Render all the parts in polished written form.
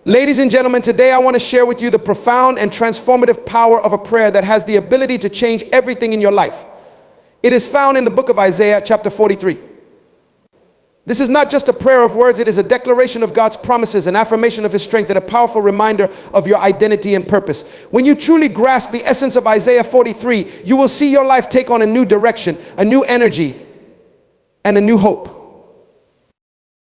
Ladies and gentlemen, today I want to share with you the profound and transformative power of a prayer that has the ability to change everything in your life. It is found in the book of Isaiah, chapter 43. This is not just a prayer of words, it is a declaration of God's promises, an affirmation of His strength, and a powerful reminder of your identity and purpose. When you truly grasp the essence of Isaiah 43, you will see your life take on a new direction, a new energy, and a new hope.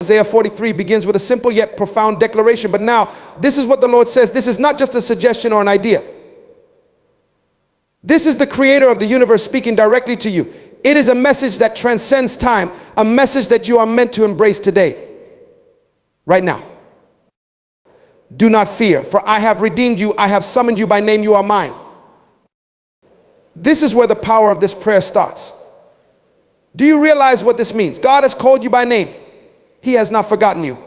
Isaiah 43 begins with a simple yet profound declaration, but now this is what the Lord says. This is not just a suggestion or an idea. This is the Creator of the universe speaking directly to you. It is a message that transcends time, a message that you are meant to embrace today, right now. Do not fear, for I have redeemed you. I have summoned you by name. You are mine. This is where the power of this prayer starts. Do you realize what this means? God has called you by name. He has not forgotten you.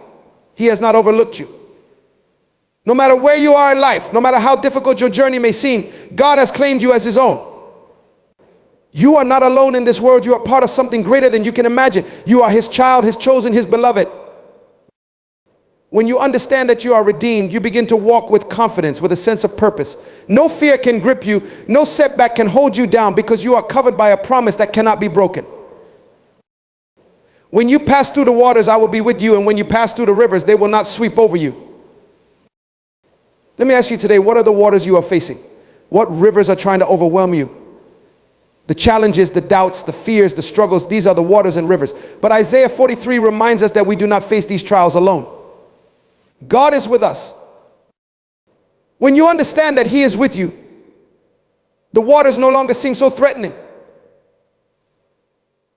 He has not overlooked you. No matter where you are in life, no matter how difficult your journey may seem, God has claimed you as His own. You are not alone in this world. You are part of something greater than you can imagine. You are His child, His chosen, His beloved. When you understand that you are redeemed, you begin to walk with confidence, with a sense of purpose. No fear can grip you. No setback can hold you down, because you are covered by a promise that cannot be broken. When you pass through the waters, I will be with you. And when you pass through the rivers, they will not sweep over you. Let me ask you today, what are the waters you are facing? What rivers are trying to overwhelm you? The challenges, the doubts, the fears, the struggles, these are the waters and rivers. But Isaiah 43 reminds us that we do not face these trials alone. God is with us. When you understand that He is with you, the waters no longer seem so threatening.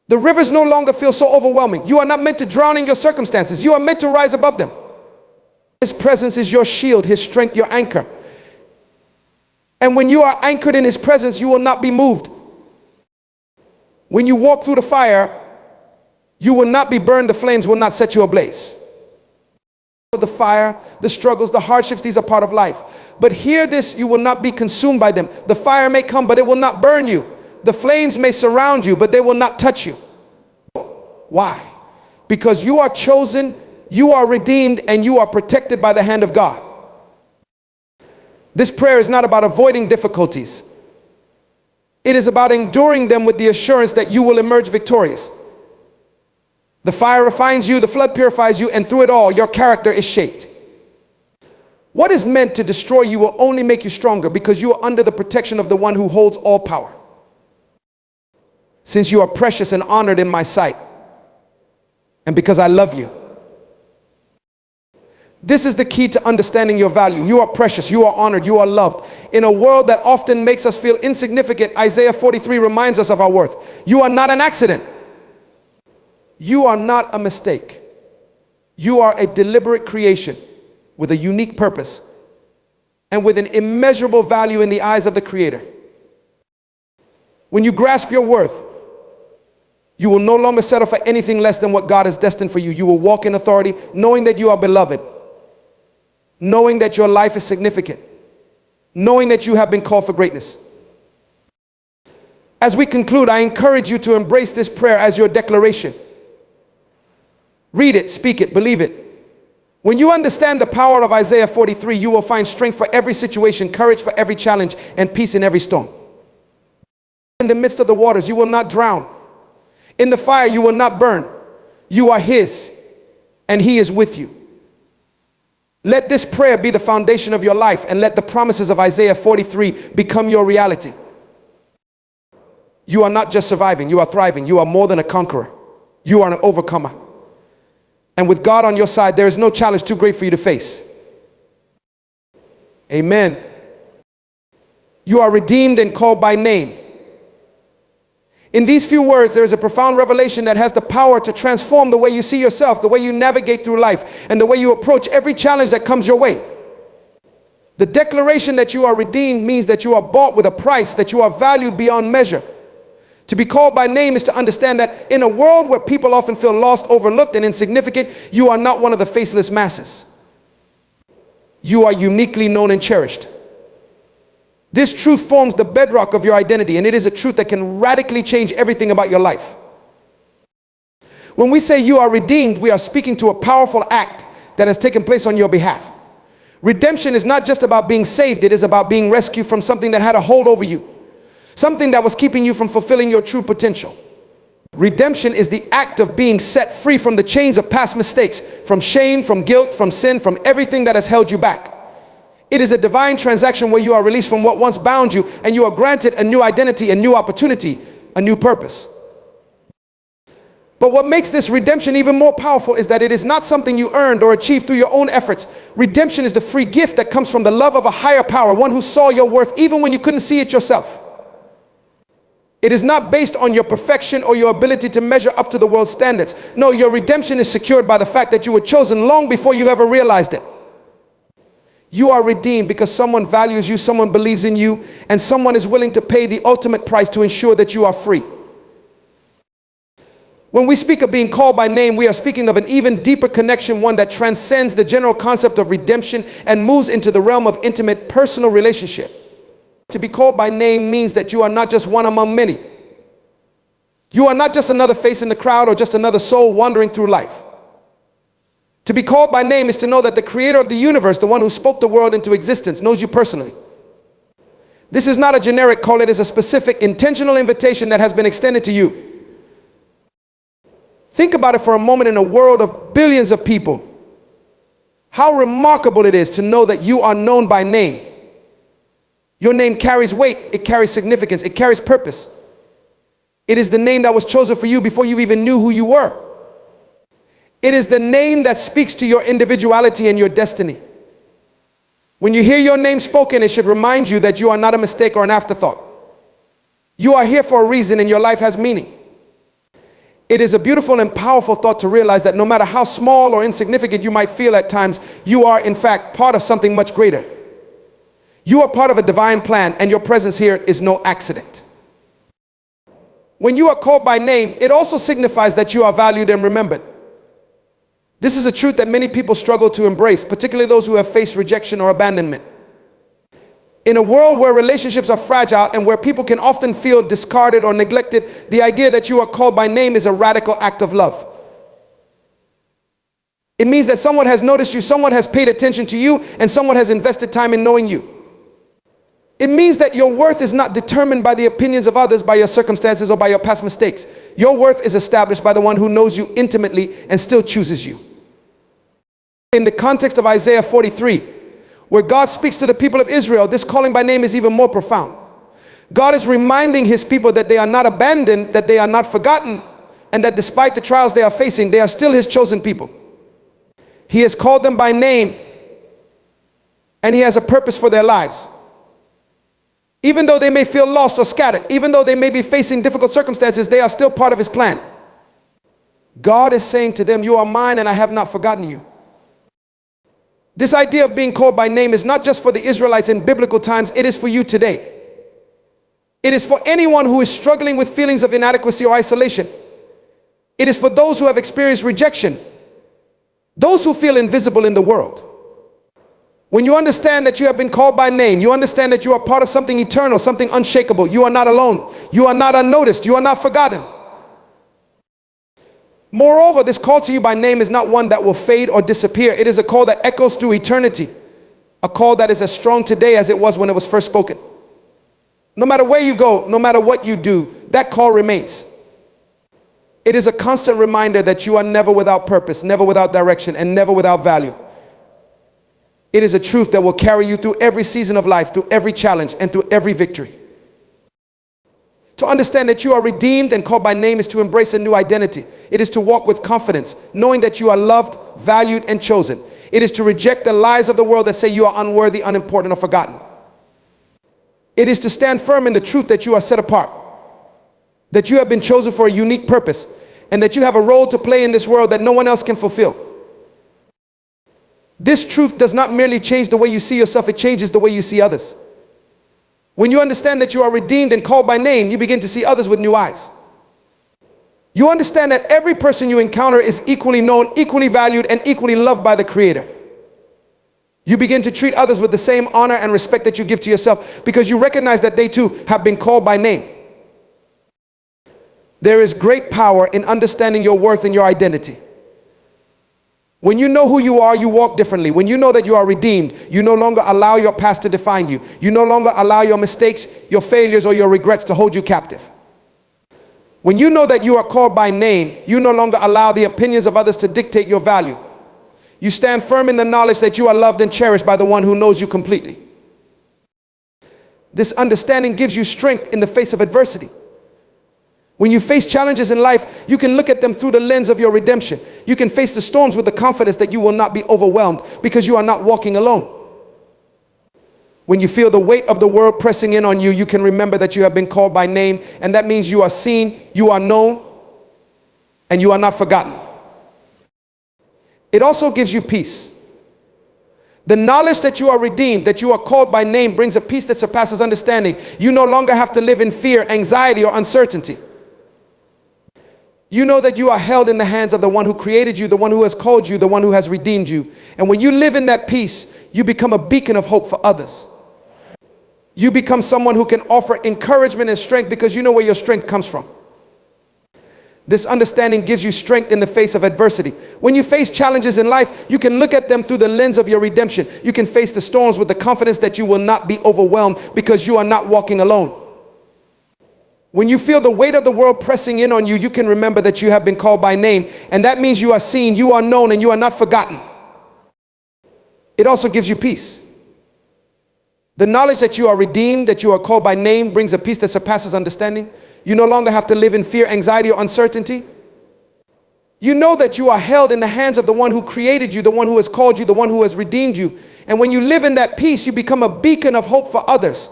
The rivers no longer feel so overwhelming. You are not meant to drown in your circumstances. You are meant to rise above them. His presence is your shield, His strength, your anchor. And when you are anchored in His presence, you will not be moved. When you walk through the fire, you will not be burned. The flames will not set you ablaze. The fire, the struggles, the hardships, these are part of life. But hear this, you will not be consumed by them. The fire may come, but it will not burn you. The flames may surround you, but they will not touch you. Why? Because you are chosen, you are redeemed, and you are protected by the hand of God. This prayer is not about avoiding difficulties. It is about enduring them with the assurance that you will emerge victorious. The fire refines you, the flood purifies you, and through it all, your character is shaped. What is meant to destroy you will only make you stronger, because you are under the protection of the one who holds all power. Since you are precious and honored in my sight, and because I love you. This is the key to understanding your value. You are precious, you are honored, you are loved. In a world that often makes us feel insignificant, Isaiah 43 reminds us of our worth. You are not an accident. You are not a mistake. You are a deliberate creation with a unique purpose and with an immeasurable value in the eyes of the Creator. When you grasp your worth, you will no longer settle for anything less than what God has destined for you. You will walk in authority, knowing that you are beloved, knowing that your life is significant, knowing that you have been called for greatness. As we conclude, I encourage you to embrace this prayer as your declaration. Read it, speak it, believe it. When you understand the power of Isaiah 43, you will find strength for every situation, courage for every challenge, and peace in every storm. In the midst of the waters, you will not drown. In the fire, you will not burn. You are His, and He is with you. Let this prayer be the foundation of your life, and let the promises of Isaiah 43 become your reality. You are not just surviving, you are thriving. You are more than a conqueror. You are an overcomer. And with God on your side, there is no challenge too great for you to face. Amen. You are redeemed and called by name. In these few words, there is a profound revelation that has the power to transform the way you see yourself, the way you navigate through life, and the way you approach every challenge that comes your way. The declaration that you are redeemed means that you are bought with a price, that you are valued beyond measure. To be called by name is to understand that in a world where people often feel lost, overlooked, and insignificant, you are not one of the faceless masses. You are uniquely known and cherished. This truth forms the bedrock of your identity, and it is a truth that can radically change everything about your life. When we say you are redeemed, we are speaking to a powerful act that has taken place on your behalf. Redemption is not just about being saved, it is about being rescued from something that had a hold over you, something that was keeping you from fulfilling your true potential. Redemption is the act of being set free from the chains of past mistakes, from shame, from guilt, from sin, from everything that has held you back. It is a divine transaction where you are released from what once bound you, and you are granted a new identity, a new opportunity, a new purpose. But what makes this redemption even more powerful is that it is not something you earned or achieved through your own efforts. Redemption is the free gift that comes from the love of a higher power, one who saw your worth even when you couldn't see it yourself. It is not based on your perfection or your ability to measure up to the world's standards. No, your redemption is secured by the fact that you were chosen long before you ever realized it. You are redeemed because someone values you, someone believes in you, and someone is willing to pay the ultimate price to ensure that you are free. When we speak of being called by name, we are speaking of an even deeper connection, one that transcends the general concept of redemption and moves into the realm of intimate personal relationship. To be called by name means that you are not just one among many. You are not just another face in the crowd or just another soul wandering through life. To be called by name is to know that the creator of the universe, the one who spoke the world into existence, knows you personally. This is not a generic call, it is a specific, intentional invitation that has been extended to you. Think about it for a moment. In a world of billions of people, how remarkable it is to know that you are known by name. Your name carries weight, it carries significance, it carries purpose. It is the name that was chosen for you before you even knew who you were. It is the name that speaks to your individuality and your destiny. When you hear your name spoken, it should remind you that you are not a mistake or an afterthought. You are here for a reason and your life has meaning. It is a beautiful and powerful thought to realize that no matter how small or insignificant you might feel at times, you are in fact part of something much greater. You are part of a divine plan, and your presence here is no accident. When you are called by name, it also signifies that you are valued and remembered. This is a truth that many people struggle to embrace, particularly those who have faced rejection or abandonment. In a world where relationships are fragile and where people can often feel discarded or neglected, the idea that you are called by name is a radical act of love. It means that someone has noticed you, someone has paid attention to you, and someone has invested time in knowing you. It means that your worth is not determined by the opinions of others, by your circumstances, or by your past mistakes. Your worth is established by the one who knows you intimately and still chooses you. In the context of Isaiah 43, where God speaks to the people of Israel, this calling by name is even more profound. God is reminding his people that they are not abandoned, that they are not forgotten, and that despite the trials they are facing, they are still his chosen people. He has called them by name, and he has a purpose for their lives. Even though they may feel lost or scattered, even though they may be facing difficult circumstances, they are still part of his plan. God is saying to them, you are mine and I have not forgotten you. This idea of being called by name is not just for the Israelites in biblical times, it is for you today. It is for anyone who is struggling with feelings of inadequacy or isolation. It is for those who have experienced rejection, those who feel invisible in the world. When you understand that you have been called by name, you understand that you are part of something eternal, something unshakable. You are not alone. You are not unnoticed. You are not forgotten. Moreover, this call to you by name is not one that will fade or disappear. It is a call that echoes through eternity, a call that is as strong today as it was when it was first spoken. No matter where you go, no matter what you do, that call remains. It is a constant reminder that you are never without purpose, never without direction, and never without value. It is a truth that will carry you through every season of life, through every challenge, and through every victory. To understand that you are redeemed and called by name is to embrace a new identity. It is to walk with confidence, knowing that you are loved, valued, and chosen. It is to reject the lies of the world that say you are unworthy, unimportant, or forgotten. It is to stand firm in the truth that you are set apart, that you have been chosen for a unique purpose, and that you have a role to play in this world that no one else can fulfill. This truth does not merely change the way you see yourself, it changes the way you see others. When you understand that you are redeemed and called by name, you begin to see others with new eyes. You understand that every person you encounter is equally known, equally valued, and equally loved by the Creator. You begin to treat others with the same honor and respect that you give to yourself because you recognize that they too have been called by name. There is great power in understanding your worth and your identity. When you know who you are, you walk differently. When you know that you are redeemed, you no longer allow your past to define you. You no longer allow your mistakes, your failures, or your regrets to hold you captive. When you know that you are called by name, you no longer allow the opinions of others to dictate your value. You stand firm in the knowledge that you are loved and cherished by the one who knows you completely. This understanding gives you strength in the face of adversity. When you face challenges in life, you can look at them through the lens of your redemption. You can face the storms with the confidence that you will not be overwhelmed because you are not walking alone. When you feel the weight of the world pressing in on you, you can remember that you have been called by name, and that means you are seen, you are known, and you are not forgotten. It also gives you peace. The knowledge that you are redeemed, that you are called by name, brings a peace that surpasses understanding. You no longer have to live in fear, anxiety, or uncertainty. You know that you are held in the hands of the one who created you, the one who has called you, the one who has redeemed you. And when you live in that peace, you become a beacon of hope for others. You become someone who can offer encouragement and strength because you know where your strength comes from. This understanding gives you strength in the face of adversity. When you face challenges in life, you can look at them through the lens of your redemption. You can face the storms with the confidence that you will not be overwhelmed because you are not walking alone. When you feel the weight of the world pressing in on you, you can remember that you have been called by name, and that means you are seen, you are known, and you are not forgotten. It also gives you peace. The knowledge that you are redeemed, that you are called by name, brings a peace that surpasses understanding. You no longer have to live in fear, anxiety, or uncertainty. You know that you are held in the hands of the one who created you, the one who has called you, the one who has redeemed you. And when you live in that peace, you become a beacon of hope for others.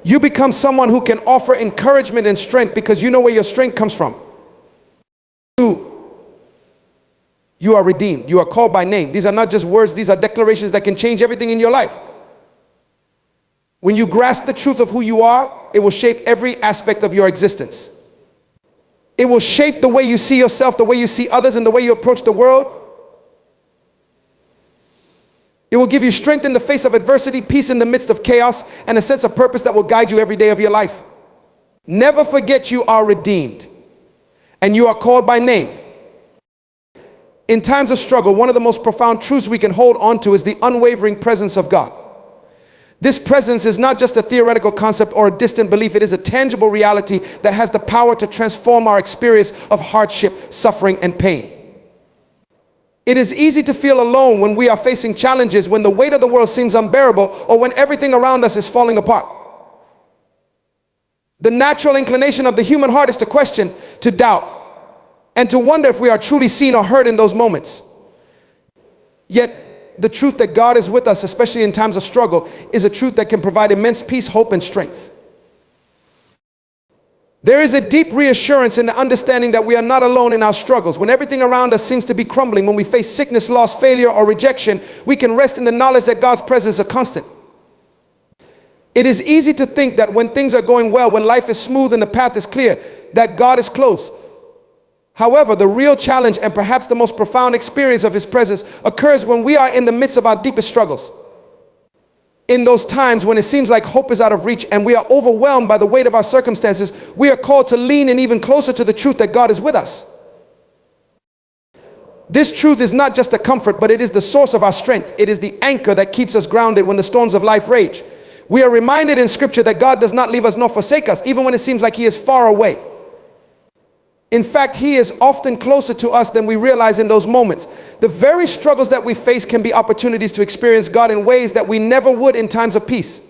You become someone who can offer encouragement and strength because you know where your strength comes from. You are redeemed. You are called by name. These are not just words. These are declarations that can change everything in your life. When you grasp the truth of who you are, it will shape every aspect of your existence. It will shape the way you see yourself, the way you see others, and the way you approach the world. It will give you strength in the face of adversity, peace in the midst of chaos, and a sense of purpose that will guide you every day of your life. Never forget you are redeemed, and you are called by name. In times of struggle, one of the most profound truths we can hold on to is the unwavering presence of God. This presence is not just a theoretical concept or a distant belief. It is a tangible reality that has the power to transform our experience of hardship, suffering, and pain. It is easy to feel alone when we are facing challenges, when the weight of the world seems unbearable, or when everything around us is falling apart. The natural inclination of the human heart is to question, to doubt, and to wonder if we are truly seen or heard in those moments. Yet, the truth that God is with us, especially in times of struggle, is a truth that can provide immense peace, hope, and strength. There is a deep reassurance in the understanding that we are not alone in our struggles. When everything around us seems to be crumbling, when we face sickness, loss, failure, or rejection, we can rest in the knowledge that God's presence is a constant. It is easy to think that when things are going well, when life is smooth and the path is clear, that God is close. However, the real challenge and perhaps the most profound experience of His presence occurs when we are in the midst of our deepest struggles. In those times when it seems like hope is out of reach and we are overwhelmed by the weight of our circumstances, we are called to lean in even closer to the truth that God is with us. This truth is not just a comfort, but it is the source of our strength. It is the anchor that keeps us grounded when the storms of life rage. We are reminded in Scripture that God does not leave us nor forsake us, even when it seems like He is far away. In fact, He is often closer to us than we realize in those moments. The very struggles that we face can be opportunities to experience God in ways that we never would in times of peace.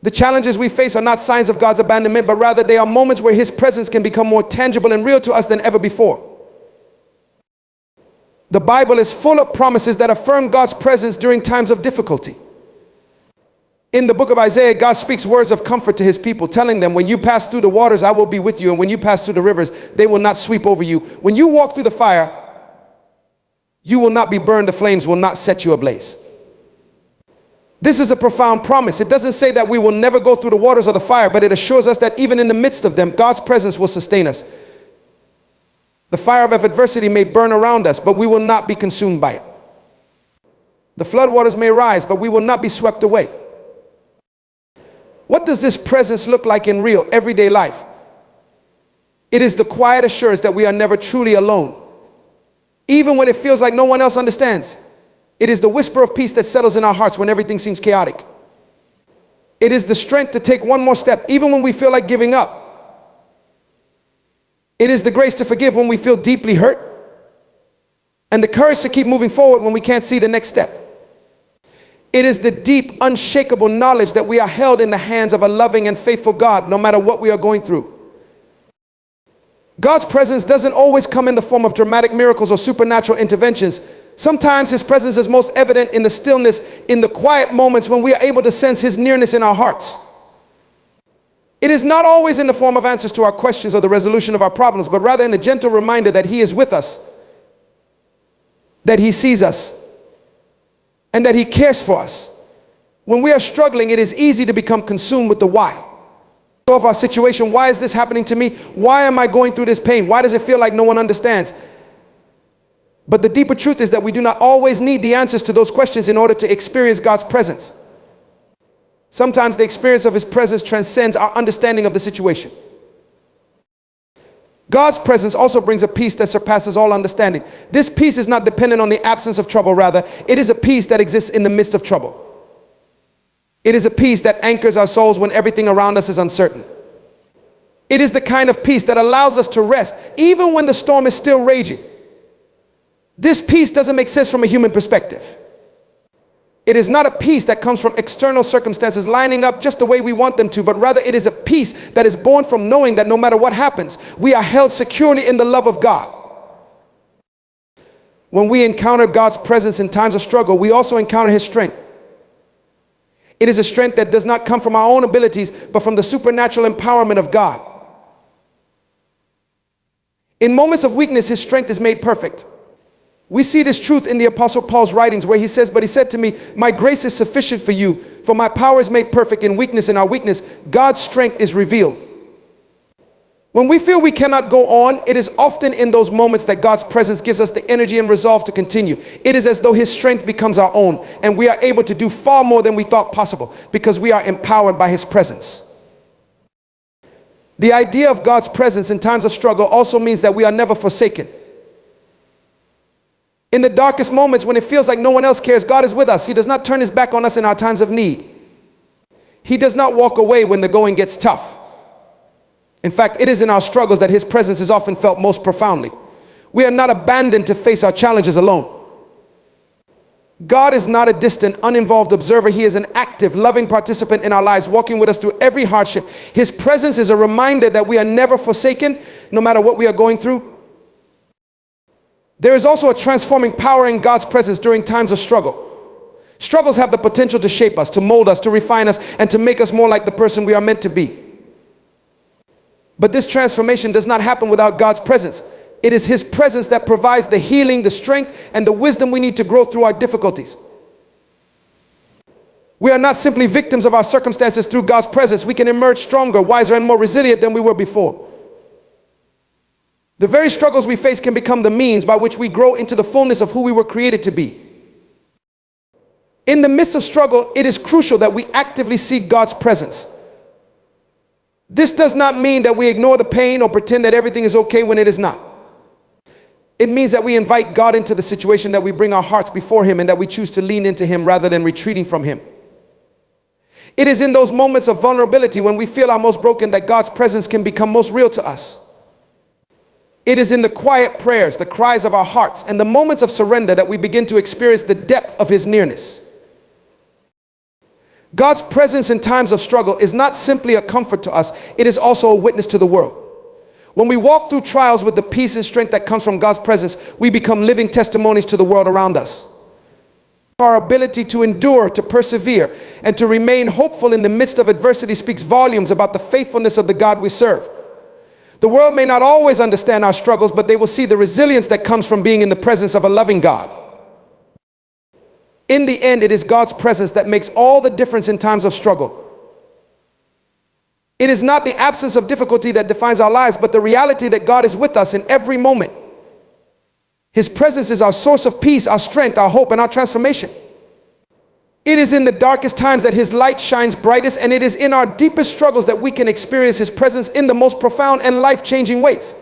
The challenges we face are not signs of God's abandonment, but rather they are moments where His presence can become more tangible and real to us than ever before. The Bible is full of promises that affirm God's presence during times of difficulty. In the book of Isaiah, God speaks words of comfort to His people, telling them, when you pass through the waters, I will be with you. And when you pass through the rivers, they will not sweep over you. When you walk through the fire, you will not be burned. The flames will not set you ablaze. This is a profound promise. It doesn't say that we will never go through the waters of the fire, but it assures us that even in the midst of them, God's presence will sustain us. The fire of adversity may burn around us, but we will not be consumed by it. The floodwaters may rise, but we will not be swept away. What does this presence look like in real, everyday life? It is the quiet assurance that we are never truly alone. Even when it feels like no one else understands. It is the whisper of peace that settles in our hearts when everything seems chaotic. It is the strength to take one more step, even when we feel like giving up. It is the grace to forgive when we feel deeply hurt, and the courage to keep moving forward when we can't see the next step. It is the deep, unshakable knowledge that we are held in the hands of a loving and faithful God, no matter what we are going through. God's presence doesn't always come in the form of dramatic miracles or supernatural interventions. Sometimes his presence is most evident in the stillness, in the quiet moments when we are able to sense his nearness in our hearts. It is not always in the form of answers to our questions or the resolution of our problems, but rather in the gentle reminder that he is with us, that he sees us, and that he cares for us. When we are struggling, it is easy to become consumed with the why of our situation. Why is this happening to me? Why am I going through this pain? Why does it feel like no one understands? But the deeper truth is that we do not always need the answers to those questions in order to experience God's presence. Sometimes the experience of his presence transcends our understanding of the situation. God's presence also brings a peace that surpasses all understanding. This peace is not dependent on the absence of trouble. Rather, it is a peace that exists in the midst of trouble. It is a peace that anchors our souls when everything around us is uncertain. It is the kind of peace that allows us to rest even when the storm is still raging. This peace doesn't make sense from a human perspective. It is not a peace that comes from external circumstances lining up just the way we want them to, but rather it is a peace that is born from knowing that no matter what happens, we are held securely in the love of God. When we encounter God's presence in times of struggle, we also encounter his strength. It is a strength that does not come from our own abilities, but from the supernatural empowerment of God. In moments of weakness, his strength is made perfect. We see this truth in the Apostle Paul's writings where he says, "But he said to me, my grace is sufficient for you, for my power is made perfect in weakness. In our weakness, God's strength is revealed." When we feel we cannot go on, it is often in those moments that God's presence gives us the energy and resolve to continue. It is as though his strength becomes our own, and we are able to do far more than we thought possible because we are empowered by his presence. The idea of God's presence in times of struggle also means that we are never forsaken. In the darkest moments when it feels like no one else cares, God is with us. He does not turn his back on us in our times of need. He does not walk away when the going gets tough. In fact, it is in our struggles that his presence is often felt most profoundly. We are not abandoned to face our challenges alone. God is not a distant, uninvolved observer. He is an active, loving participant in our lives, walking with us through every hardship. His presence is a reminder that we are never forsaken, no matter what we are going through. There is also a transforming power in God's presence during times of struggle. Struggles have the potential to shape us, to mold us, to refine us, and to make us more like the person we are meant to be. But this transformation does not happen without God's presence. It is his presence that provides the healing, the strength, and the wisdom we need to grow through our difficulties. We are not simply victims of our circumstances. Through God's presence, we can emerge stronger, wiser, and more resilient than we were before. The very struggles we face can become the means by which we grow into the fullness of who we were created to be. In the midst of struggle, it is crucial that we actively seek God's presence. This does not mean that we ignore the pain or pretend that everything is okay when it is not. It means that we invite God into the situation, that we bring our hearts before him, and that we choose to lean into him rather than retreating from him. It is in those moments of vulnerability when we feel our most broken that God's presence can become most real to us. It is in the quiet prayers, the cries of our hearts, and the moments of surrender that we begin to experience the depth of his nearness. God's presence in times of struggle is not simply a comfort to us, it is also a witness to the world. When we walk through trials with the peace and strength that comes from God's presence, we become living testimonies to the world around us. Our ability to endure, to persevere, and to remain hopeful in the midst of adversity speaks volumes about the faithfulness of the God we serve. The world may not always understand our struggles, but they will see the resilience that comes from being in the presence of a loving God. In the end, it is God's presence that makes all the difference in times of struggle. It is not the absence of difficulty that defines our lives, but the reality that God is with us in every moment. His presence is our source of peace, our strength, our hope, and our transformation. It is in the darkest times that his light shines brightest, and it is in our deepest struggles that we can experience his presence in the most profound and life-changing ways.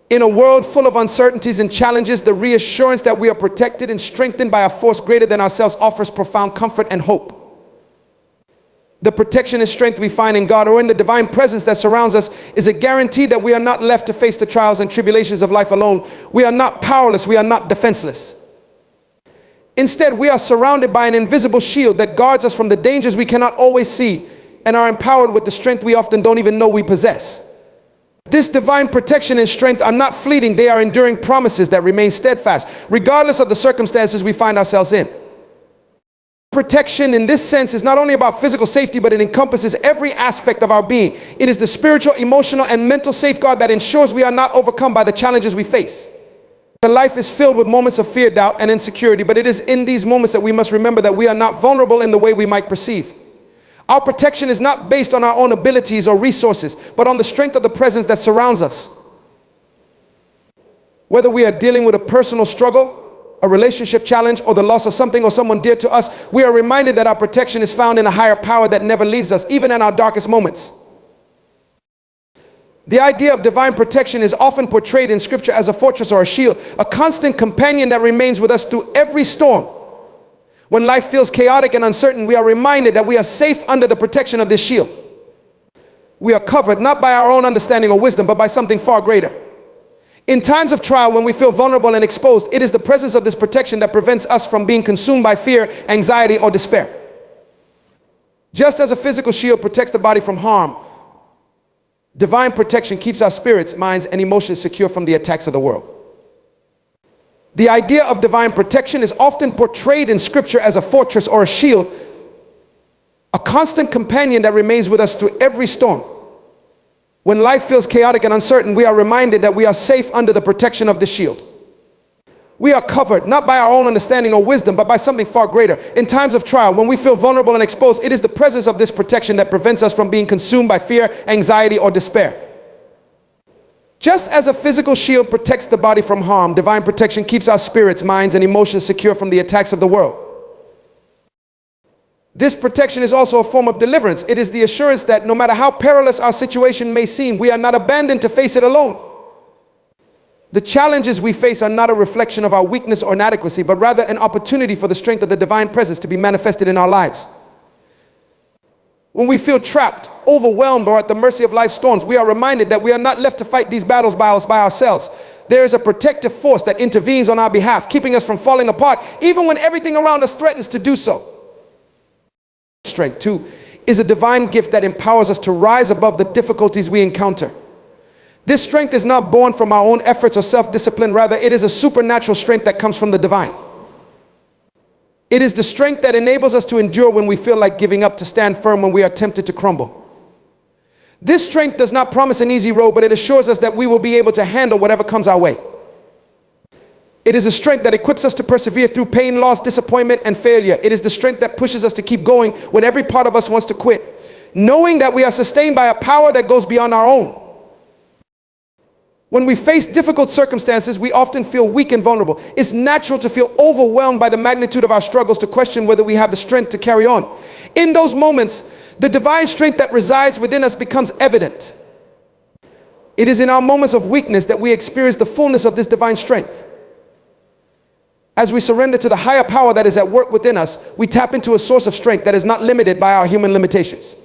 In a world full of uncertainties and challenges, the reassurance that we are protected and strengthened by a force greater than ourselves offers profound comfort and hope. The protection and strength we find in God or in the divine presence that surrounds us is a guarantee that we are not left to face the trials and tribulations of life alone. We are not powerless. We are not defenseless. Instead, we are surrounded by an invisible shield that guards us from the dangers we cannot always see and are empowered with the strength we often don't even know we possess. This divine protection and strength are not fleeting. They are enduring promises that remain steadfast, regardless of the circumstances we find ourselves in. Protection in this sense is not only about physical safety, but it encompasses every aspect of our being. It is the spiritual, emotional, and mental safeguard that ensures we are not overcome by the challenges we face. The life is filled with moments of fear, doubt, and insecurity, but it is in these moments that we must remember that we are not vulnerable in the way we might perceive. Our protection is not based on our own abilities or resources, but on the strength of the presence that surrounds us. Whether we are dealing with a personal struggle, a relationship challenge, or the loss of something or someone dear to us, we are reminded that our protection is found in a higher power that never leaves us, even in our darkest moments. The idea of divine protection is often portrayed in Scripture as a fortress or a shield, a constant companion that remains with us through every storm. When life feels chaotic and uncertain, we are reminded that we are safe under the protection of this shield. We are covered not by our own understanding or wisdom, but by something far greater. In times of trial, when we feel vulnerable and exposed, it is the presence of this protection that prevents us from being consumed by fear, anxiety, or despair. Just as a physical shield protects the body from harm, divine protection keeps our spirits, minds, and emotions secure from the attacks of the world. The idea of divine protection is often portrayed in Scripture as a fortress or a shield, a constant companion that remains with us through every storm. When life feels chaotic and uncertain, we are reminded that we are safe under the protection of the shield. We are covered not by our own understanding or wisdom, but by something far greater. In times of trial, when we feel vulnerable and exposed, it is the presence of this protection that prevents us from being consumed by fear, anxiety, or despair. Just as a physical shield protects the body from harm, divine protection keeps our spirits, minds, and emotions secure from the attacks of the world. This protection is also a form of deliverance. It is the assurance that no matter how perilous our situation may seem, we are not abandoned to face it alone. The challenges we face are not a reflection of our weakness or inadequacy, but rather an opportunity for the strength of the divine presence to be manifested in our lives. When we feel trapped, overwhelmed, or at the mercy of life's storms, we are reminded that we are not left to fight these battles by ourselves. There is a protective force that intervenes on our behalf, keeping us from falling apart, even when everything around us threatens to do so. Strength, too, is a divine gift that empowers us to rise above the difficulties we encounter. This strength is not born from our own efforts or self-discipline. Rather, it is a supernatural strength that comes from the divine. It is the strength that enables us to endure when we feel like giving up, to stand firm when we are tempted to crumble. This strength does not promise an easy road, but it assures us that we will be able to handle whatever comes our way. It is a strength that equips us to persevere through pain, loss, disappointment, and failure. It is the strength that pushes us to keep going when every part of us wants to quit, knowing that we are sustained by a power that goes beyond our own. When we face difficult circumstances, we often feel weak and vulnerable. It's natural to feel overwhelmed by the magnitude of our struggles, to question whether we have the strength to carry on. In those moments, the divine strength that resides within us becomes evident. It is in our moments of weakness that we experience the fullness of this divine strength. As we surrender to the higher power that is at work within us, we tap into a source of strength that is not limited by our human limitations.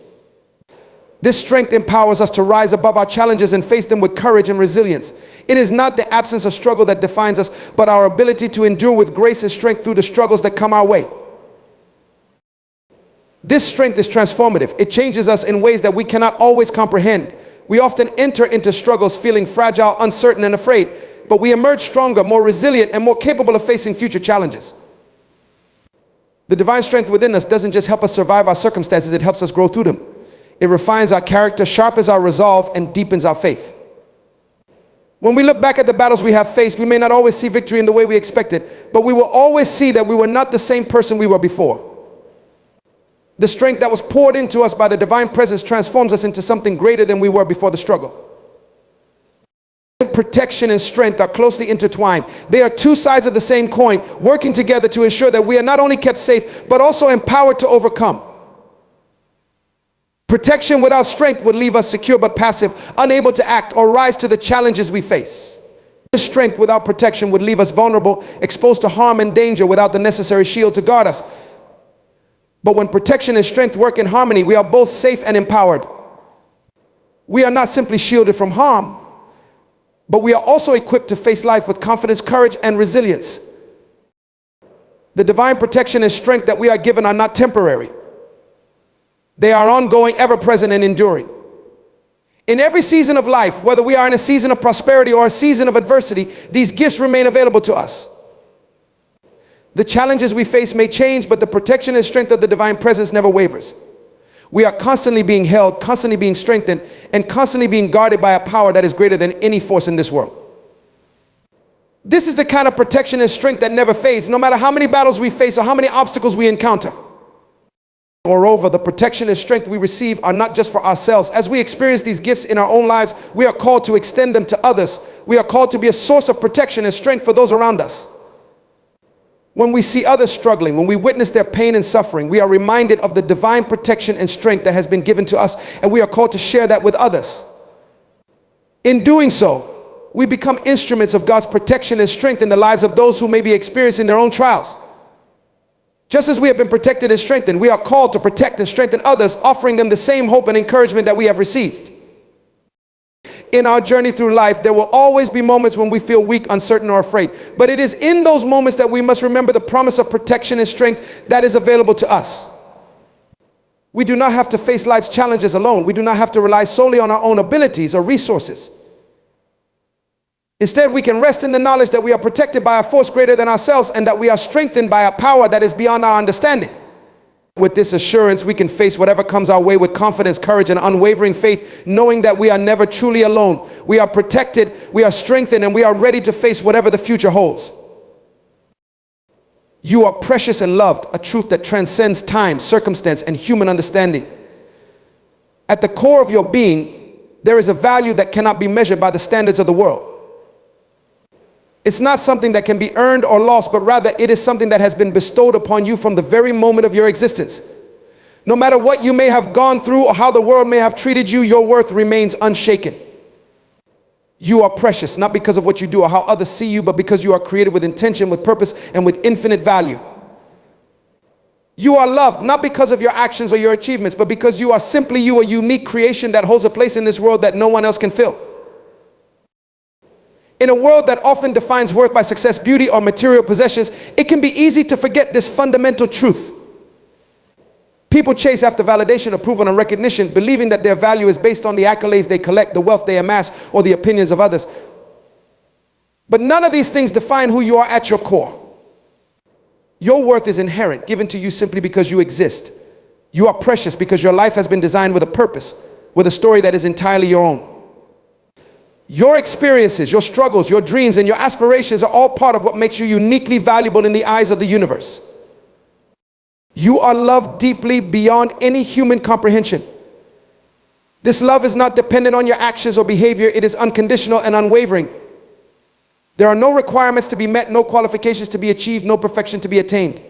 This strength empowers us to rise above our challenges and face them with courage and resilience. It is not the absence of struggle that defines us, but our ability to endure with grace and strength through the struggles that come our way. This strength is transformative. It changes us in ways that we cannot always comprehend. We often enter into struggles feeling fragile, uncertain, and afraid, but we emerge stronger, more resilient, and more capable of facing future challenges. The divine strength within us doesn't just help us survive our circumstances, it helps us grow through them. It refines our character, sharpens our resolve, and deepens our faith. When we look back at the battles we have faced, we may not always see victory in the way we expected, but we will always see that we were not the same person we were before. The strength that was poured into us by the divine presence transforms us into something greater than we were before the struggle. Protection and strength are closely intertwined. They are two sides of the same coin, working together to ensure that we are not only kept safe, but also empowered to overcome. Protection without strength would leave us secure but passive, unable to act or rise to the challenges we face. This strength without protection would leave us vulnerable, exposed to harm and danger without the necessary shield to guard us. But when protection and strength work in harmony, we are both safe and empowered. We are not simply shielded from harm, but we are also equipped to face life with confidence, courage, and resilience. The divine protection and strength that we are given are not temporary. They are ongoing, ever-present, and enduring. In every season of life, whether we are in a season of prosperity or a season of adversity, these gifts remain available to us. The challenges we face may change, but the protection and strength of the divine presence never wavers. We are constantly being held, constantly being strengthened, and constantly being guarded by a power that is greater than any force in this world. This is the kind of protection and strength that never fades, no matter how many battles we face or how many obstacles we encounter. Moreover, the protection and strength we receive are not just for ourselves. As we experience these gifts in our own lives, we are called to extend them to others. We are called to be a source of protection and strength for those around us. When we see others struggling, when we witness their pain and suffering, we are reminded of the divine protection and strength that has been given to us, and we are called to share that with others. In doing so, we become instruments of God's protection and strength in the lives of those who may be experiencing their own trials. Just as we have been protected and strengthened, we are called to protect and strengthen others, offering them the same hope and encouragement that we have received. In our journey through life, there will always be moments when we feel weak, uncertain, or afraid. But it is in those moments that we must remember the promise of protection and strength that is available to us. We do not have to face life's challenges alone. We do not have to rely solely on our own abilities or resources. Instead, we can rest in the knowledge that we are protected by a force greater than ourselves and that we are strengthened by a power that is beyond our understanding. With this assurance, we can face whatever comes our way with confidence, courage, and unwavering faith, knowing that we are never truly alone. We are protected, we are strengthened, and we are ready to face whatever the future holds. You are precious and loved, a truth that transcends time, circumstance, and human understanding. At the core of your being, there is a value that cannot be measured by the standards of the world. It's not something that can be earned or lost, but rather it is something that has been bestowed upon you from the very moment of your existence. No matter what you may have gone through or how the world may have treated you, your worth remains unshaken. You are precious, not because of what you do or how others see you, but because you are created with intention, with purpose, and with infinite value. You are loved, not because of your actions or your achievements, but because you are simply a unique creation that holds a place in this world that no one else can fill. In a world that often defines worth by success, beauty, or material possessions, it can be easy to forget this fundamental truth. People chase after validation, approval, and recognition, believing that their value is based on the accolades they collect, the wealth they amass, or the opinions of others. But none of these things define who you are at your core. Your worth is inherent, given to you simply because you exist. You are precious because your life has been designed with a purpose, with a story that is entirely your own. Your experiences, your struggles, your dreams, and your aspirations are all part of what makes you uniquely valuable in the eyes of the universe. You are loved deeply beyond any human comprehension. This love is not dependent on your actions or behavior. It is unconditional and unwavering. There are no requirements to be met, no qualifications to be achieved, no perfection to be attained.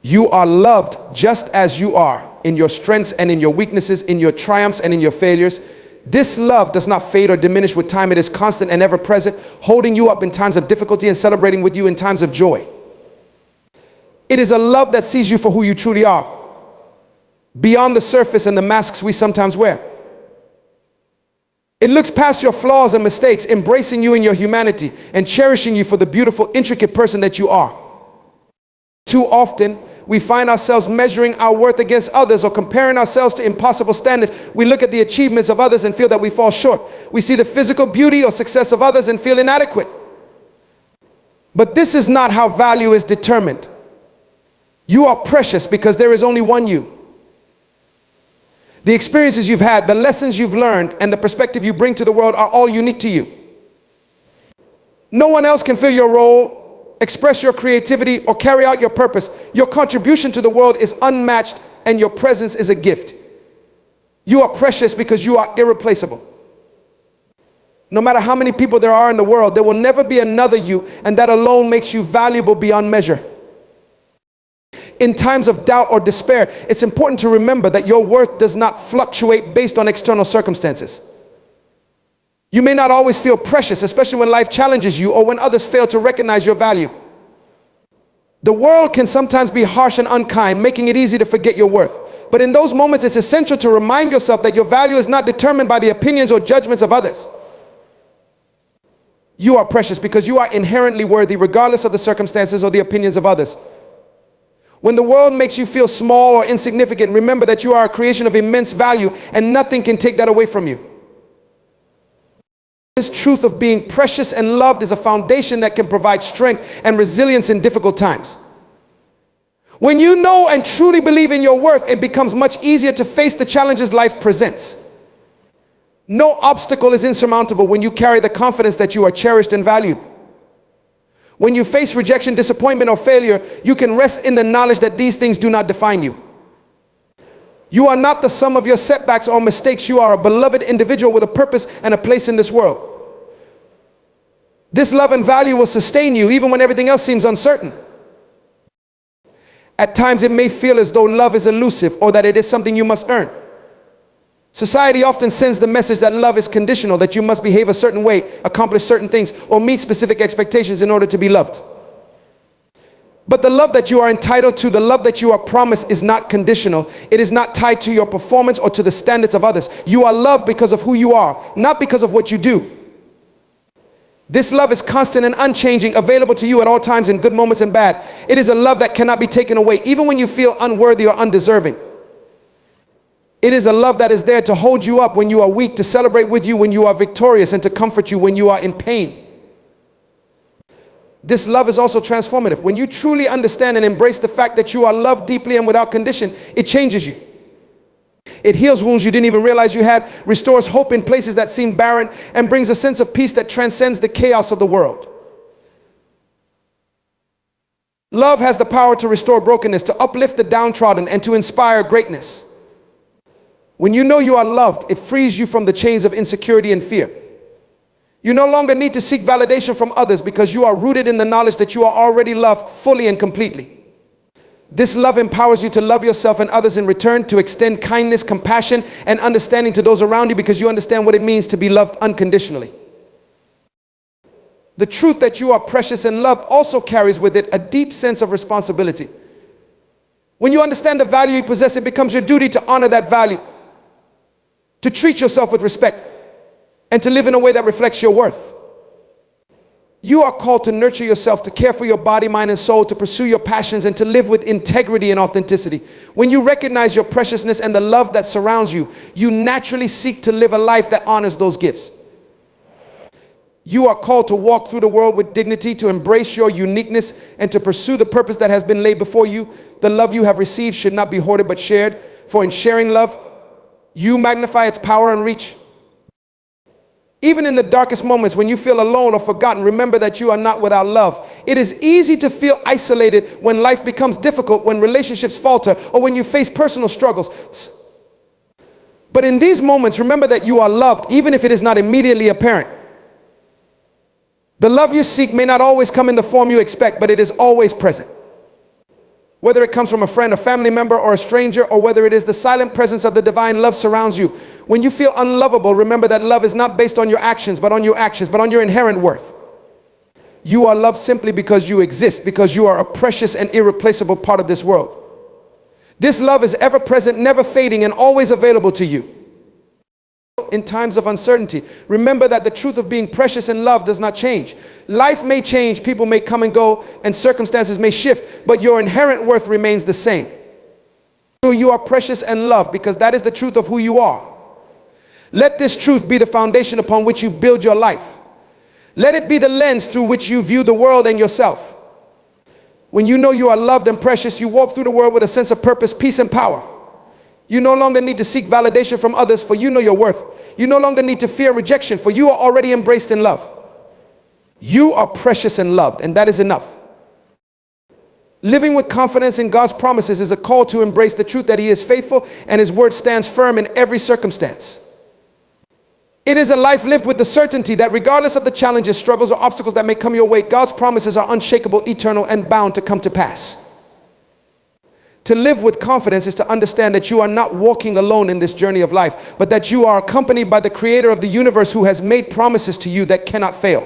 You are loved just as you are, in your strengths and in your weaknesses, in your triumphs and in your failures. This love does not fade or diminish with time. It is constant and ever present, holding you up in times of difficulty and celebrating with you in times of joy. It is a love that sees you for who you truly are, beyond the surface and the masks we sometimes wear. It looks past your flaws and mistakes, embracing you in your humanity and cherishing you for the beautiful, intricate person that you are. Too often, we find ourselves measuring our worth against others or comparing ourselves to impossible standards. We look at the achievements of others and feel that we fall short. We see the physical beauty or success of others and feel inadequate. But this is not how value is determined. You are precious because there is only one you. The experiences you've had, the lessons you've learned, and the perspective you bring to the world are all unique to you. No one else can fill your role, express your creativity, or carry out your purpose. Your contribution to the world is unmatched, and your presence is a gift. You are precious because you are irreplaceable. No matter how many people there are in the world, there will never be another you, and that alone makes you valuable beyond measure. In times of doubt or despair, it's important to remember that your worth does not fluctuate based on external circumstances. You may not always feel precious, especially when life challenges you or when others fail to recognize your value. The world can sometimes be harsh and unkind, making it easy to forget your worth. But in those moments, it's essential to remind yourself that your value is not determined by the opinions or judgments of others. You are precious because you are inherently worthy, regardless of the circumstances or the opinions of others. When the world makes you feel small or insignificant, remember that you are a creation of immense value and nothing can take that away from you. This truth of being precious and loved is a foundation that can provide strength and resilience in difficult times. When you know and truly believe in your worth, it becomes much easier to face the challenges life presents. No obstacle is insurmountable when you carry the confidence that you are cherished and valued. When you face rejection, disappointment, or failure, you can rest in the knowledge that these things do not define you. You are not the sum of your setbacks or mistakes. You are a beloved individual with a purpose and a place in this world. This love and value will sustain you even when everything else seems uncertain. At times it may feel as though love is elusive or that it is something you must earn. Society often sends the message that love is conditional, that you must behave a certain way, accomplish certain things, or meet specific expectations in order to be loved. But the love that you are entitled to, the love that you are promised, is not conditional. It is not tied to your performance or to the standards of others. You are loved because of who you are, not because of what you do. This love is constant and unchanging, available to you at all times in good moments and bad. It is a love that cannot be taken away, even when you feel unworthy or undeserving. It is a love that is there to hold you up when you are weak, to celebrate with you when you are victorious, and to comfort you when you are in pain. This love is also transformative. When you truly understand and embrace the fact that you are loved deeply and without condition, it changes you. It heals wounds you didn't even realize you had, restores hope in places that seem barren, and brings a sense of peace that transcends the chaos of the world. Love has the power to restore brokenness, to uplift the downtrodden, and to inspire greatness. When you know you are loved, it frees you from the chains of insecurity and fear. You no longer need to seek validation from others because you are rooted in the knowledge that you are already loved fully and completely. This love empowers you to love yourself and others in return, to extend kindness, compassion, and understanding to those around you because you understand what it means to be loved unconditionally. The truth that you are precious and loved also carries with it a deep sense of responsibility. When you understand the value you possess, it becomes your duty to honor that value, to treat yourself with respect, and to live in a way that reflects your worth. You are called to nurture yourself, to care for your body, mind, and soul, to pursue your passions, and to live with integrity and authenticity. When you recognize your preciousness and the love that surrounds you, you naturally seek to live a life that honors those gifts. You are called to walk through the world with dignity, to embrace your uniqueness, and to pursue the purpose that has been laid before you. The love you have received should not be hoarded but shared, for in sharing love, you magnify its power and reach. Even in the darkest moments when you feel alone or forgotten, remember that you are not without love. It is easy to feel isolated when life becomes difficult, when relationships falter, or when you face personal struggles. But in these moments, remember that you are loved, even if it is not immediately apparent. The love you seek may not always come in the form you expect, but it is always present. Whether it comes from a friend, a family member, or a stranger, or whether it is the silent presence of the divine love surrounds you. When you feel unlovable, remember that love is not based on your actions, but on your inherent worth. You are loved simply because you exist, because you are a precious and irreplaceable part of this world. This love is ever present, never fading, and always available to you. In times of uncertainty, remember that the truth of being precious and loved does not change. Life may change, people may come and go, and circumstances may shift, but your inherent worth remains the same. You are precious and loved because that is the truth of who you are. Let this truth be the foundation upon which you build your life. Let it be the lens through which you view the world and yourself. When you know you are loved and precious, you walk through the world with a sense of purpose, peace, and power. You no longer need to seek validation from others, for you know your worth. You no longer need to fear rejection, for you are already embraced in love. You are precious and loved, and that is enough. Living with confidence in God's promises is a call to embrace the truth that He is faithful and His word stands firm in every circumstance. It is a life lived with the certainty that regardless of the challenges, struggles, or obstacles that may come your way, God's promises are unshakable, eternal, and bound to come to pass. To live with confidence is to understand that you are not walking alone in this journey of life, but that you are accompanied by the creator of the universe who has made promises to you that cannot fail.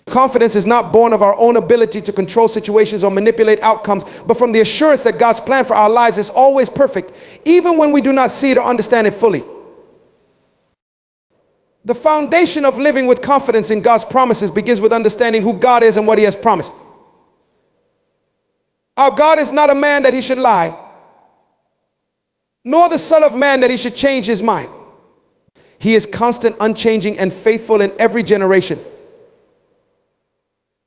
Confidence is not born of our own ability to control situations or manipulate outcomes, but from the assurance that God's plan for our lives is always perfect, even when we do not see it or understand it fully. The foundation of living with confidence in God's promises begins with understanding who God is and what he has promised. Our God is not a man that he should lie, nor the son of man that he should change his mind. He is constant, unchanging, and faithful in every generation.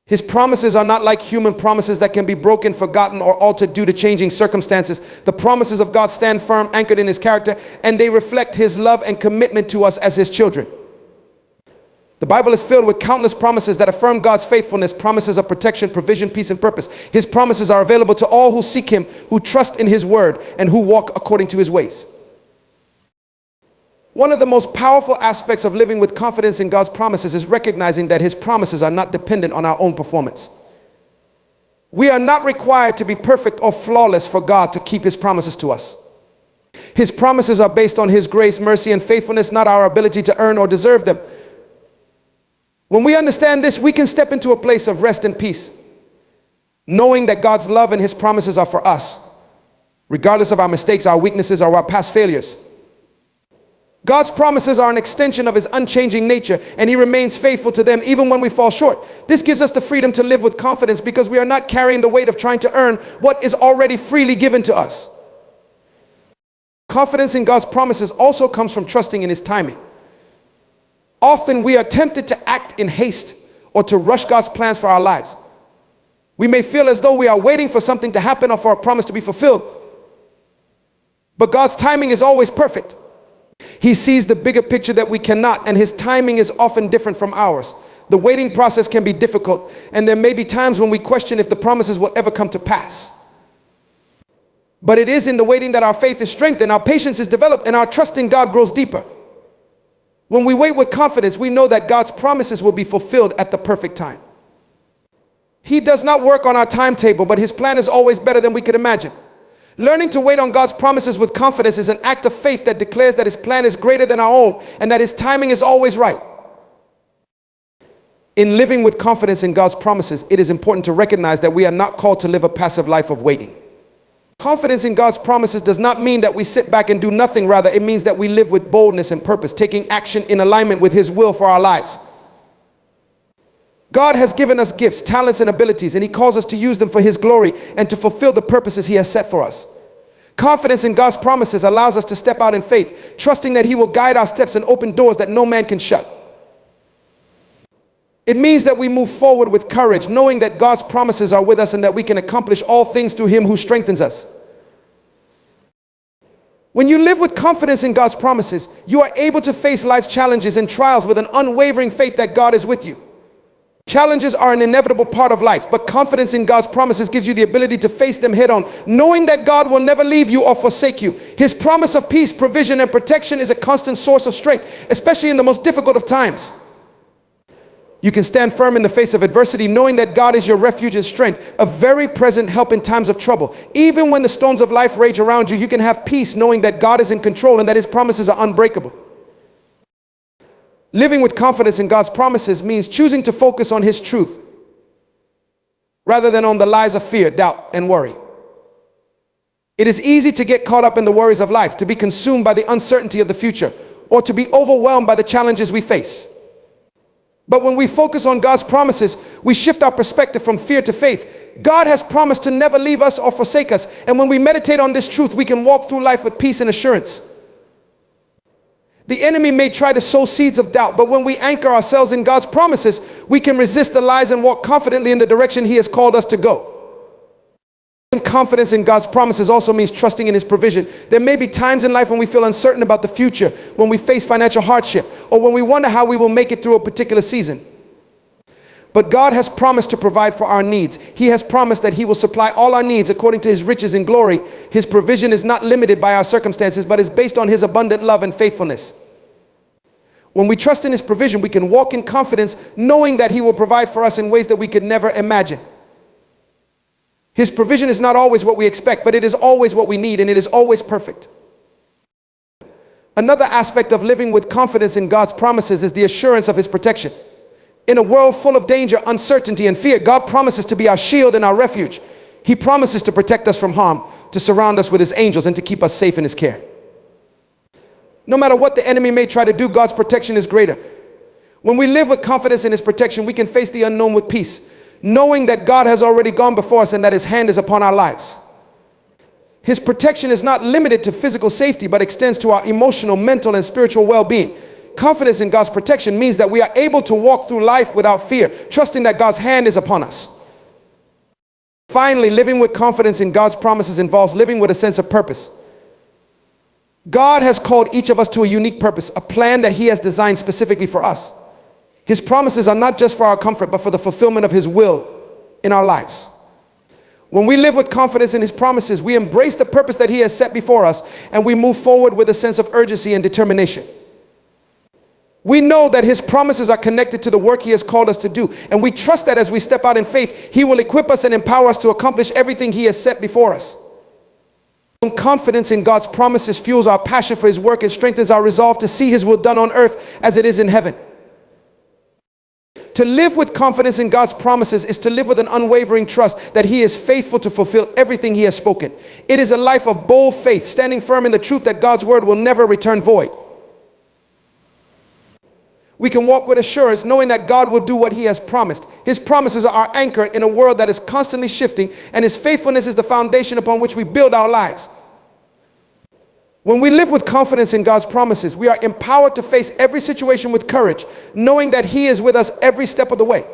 His promises are not like human promises that can be broken, forgotten, or altered due to changing circumstances. The promises of God stand firm, anchored in his character, and they reflect his love and commitment to us as his children. The Bible is filled with countless promises that affirm God's faithfulness, promises of protection, provision, peace, and purpose. His promises are available to all who seek him, who trust in his word, and who walk according to his ways. One of the most powerful aspects of living with confidence in God's promises is recognizing that his promises are not dependent on our own performance. We are not required to be perfect or flawless for God to keep his promises to us. His promises are based on his grace, mercy, and faithfulness, not our ability to earn or deserve them. When we understand this, we can step into a place of rest and peace, knowing that God's love and his promises are for us, regardless of our mistakes, our weaknesses, or our past failures. God's promises are an extension of his unchanging nature, and he remains faithful to them even when we fall short. This gives us the freedom to live with confidence because we are not carrying the weight of trying to earn what is already freely given to us. Confidence in God's promises also comes from trusting in his timing. Often we are tempted to act in haste or to rush God's plans for our lives. We may feel as though we are waiting for something to happen or for a promise to be fulfilled. But God's timing is always perfect. He sees the bigger picture that we cannot, and his timing is often different from ours. The waiting process can be difficult, and there may be times when we question if the promises will ever come to pass. But it is in the waiting that our faith is strengthened, our patience is developed, and our trust in God grows deeper. When we wait with confidence, we know that God's promises will be fulfilled at the perfect time. He does not work on our timetable, but his plan is always better than we could imagine. Learning to wait on God's promises with confidence is an act of faith that declares that his plan is greater than our own and that his timing is always right. In living with confidence in God's promises, it is important to recognize that we are not called to live a passive life of waiting. Confidence in God's promises does not mean that we sit back and do nothing. Rather, it means that we live with boldness and purpose, taking action in alignment with his will for our lives. God has given us gifts, talents, and abilities, and he calls us to use them for his glory and to fulfill the purposes he has set for us. Confidence in God's promises allows us to step out in faith, trusting that he will guide our steps and open doors that no man can shut. It means that we move forward with courage, knowing that God's promises are with us and that we can accomplish all things through him who strengthens us. When you live with confidence in God's promises, you are able to face life's challenges and trials with an unwavering faith that God is with you. Challenges are an inevitable part of life, but confidence in God's promises gives you the ability to face them head on, knowing that God will never leave you or forsake you. His promise of peace, provision, and protection is a constant source of strength, especially in the most difficult of times. You can stand firm in the face of adversity, knowing that God is your refuge and strength, a very present help in times of trouble. Even when the storms of life rage around you, you can have peace knowing that God is in control and that his promises are unbreakable. Living with confidence in God's promises means choosing to focus on his truth rather than on the lies of fear, doubt, and worry. It is easy to get caught up in the worries of life, to be consumed by the uncertainty of the future, or to be overwhelmed by the challenges we face. But when we focus on God's promises, we shift our perspective from fear to faith. God has promised to never leave us or forsake us. And when we meditate on this truth, we can walk through life with peace and assurance. The enemy may try to sow seeds of doubt, but when we anchor ourselves in God's promises, we can resist the lies and walk confidently in the direction he has called us to go. Confidence in God's promises also means trusting in his provision. There may be times in life when we feel uncertain about the future, when we face financial hardship, or when we wonder how we will make it through a particular season. But God has promised to provide for our needs. He has promised that he will supply all our needs according to his riches in glory. His provision is not limited by our circumstances, but is based on his abundant love and faithfulness. When we trust in his provision, we can walk in confidence, knowing that he will provide for us in ways that we could never imagine. His provision is not always what we expect, but it is always what we need, and it is always perfect. Another aspect of living with confidence in God's promises is the assurance of his protection. In a world full of danger, uncertainty, and fear, God promises to be our shield and our refuge. He promises to protect us from harm, to surround us with his angels, and to keep us safe in his care. No matter what the enemy may try to do, God's protection is greater. When we live with confidence in his protection, we can face the unknown with peace, knowing that God has already gone before us and that his hand is upon our lives. His protection is not limited to physical safety, but extends to our emotional, mental, and spiritual well-being. Confidence in God's protection means that we are able to walk through life without fear, trusting that God's hand is upon us. Finally, living with confidence in God's promises involves living with a sense of purpose. God has called each of us to a unique purpose, a plan that he has designed specifically for us. His promises are not just for our comfort, but for the fulfillment of his will in our lives. When we live with confidence in his promises, we embrace the purpose that he has set before us, and we move forward with a sense of urgency and determination. We know that his promises are connected to the work he has called us to do, and we trust that as we step out in faith, he will equip us and empower us to accomplish everything he has set before us. Confidence in God's promises fuels our passion for his work and strengthens our resolve to see his will done on earth as it is in heaven. To live with confidence in God's promises is to live with an unwavering trust that he is faithful to fulfill everything he has spoken. It is a life of bold faith, standing firm in the truth that God's word will never return void. We can walk with assurance knowing that God will do what he has promised. His promises are our anchor in a world that is constantly shifting, and his faithfulness is the foundation upon which we build our lives. When we live with confidence in God's promises, we are empowered to face every situation with courage, knowing that he is with us every step of the way.